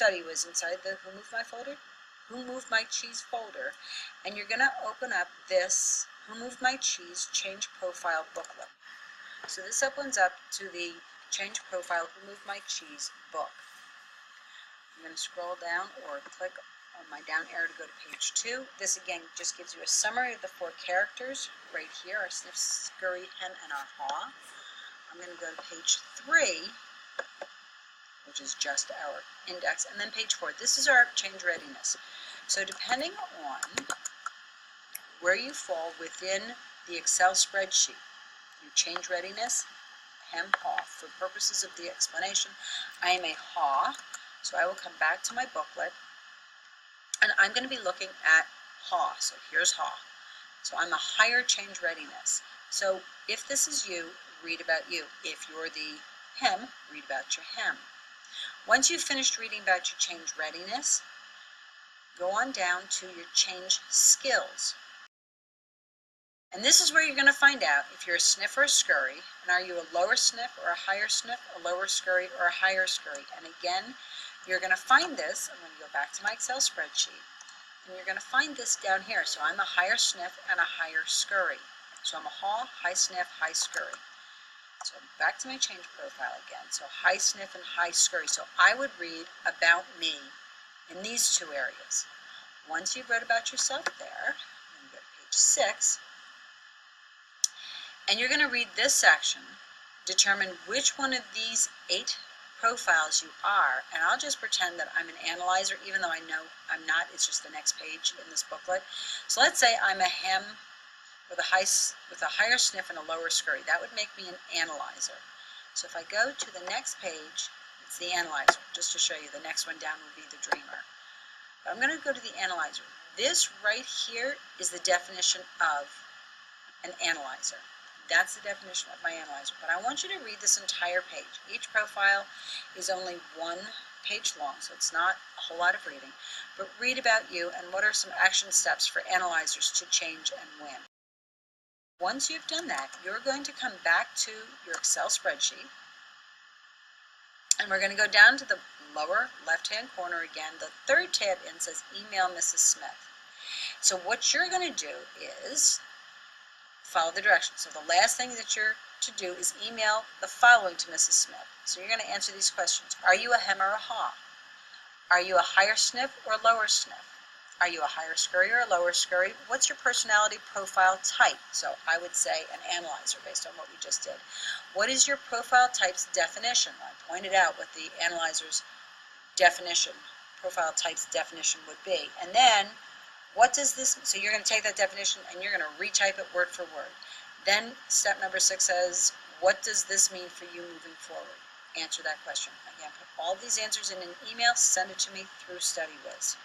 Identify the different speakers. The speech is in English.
Speaker 1: StudyWiz inside the Who Moved My Cheese folder, and you're going to open up this Who Moved My Cheese Change Profile booklet. So this opens up to the Change Profile Who Moved My Cheese book. I'm going to scroll down or click on my down arrow to go to page 2. This again just gives you a summary of the 4 characters right here, our sniff, scurry, hem, and our haw. I'm going to go to page 3, which is just our index, and then page 4. This is our change readiness. So depending on where you fall within the Excel spreadsheet, your change readiness, hem, haw. For purposes of the explanation, I am a haw, so I will come back to my booklet, and I'm going to be looking at haw. So here's haw. So I'm a higher change readiness. So if this is you, read about you. If you're the hem, read about your hem. Once you've finished reading about your change readiness, go on down to your change skills. And this is where you're going to find out if you're a sniff or a scurry, and are you a lower sniff or a higher sniff, a lower scurry or a higher scurry. And again, you're going to find this, I'm going to go back to my Excel spreadsheet, and you're going to find this down here. So I'm a higher sniff and a higher scurry. So I'm a haw, high sniff, high scurry. So back to my change profile again. So high sniff and high scurry. So I would read about me in these 2 areas. Once you've read about yourself there, I'm going to go to page 6, and you're going to read this section, determine which one of these 8 profiles you are, and I'll just pretend that I'm an analyzer, even though I know I'm not. It's just the next page in this booklet. So let's say I'm a hem with a higher sniff and a lower scurry. That would make me an analyzer. So if I go to the next page, it's the analyzer. Just to show you, the next one down would be the dreamer. But I'm going to go to the analyzer. This right here is the definition of an analyzer. That's the definition of my analyzer. But I want you to read this entire page. Each profile is only 1 page long, so it's not a whole lot of reading. But read about you and what are some action steps for analyzers to change and win. Once you've done that, you're going to come back to your Excel spreadsheet, and we're going to go down to the lower left-hand corner again. The 3rd tab in says Email Mrs. Smith. So what you're going to do is follow the directions. So the last thing that you're to do is email the following to Mrs. Smith. So you're going to answer these questions. Are you a hem or a haw? Are you a higher sniff or a lower sniff? Are you a higher scurry or a lower scurry? What's your personality profile type? So I would say an analyzer based on what we just did. What is your profile type's definition? I pointed out what the analyzer's definition, profile type's definition would be. And then, what does this, so you're going to take that definition and you're going to retype it word for word. Then step number 6 says, what does this mean for you moving forward? Answer that question. Again, put all these answers in an email, send it to me through StudyWiz.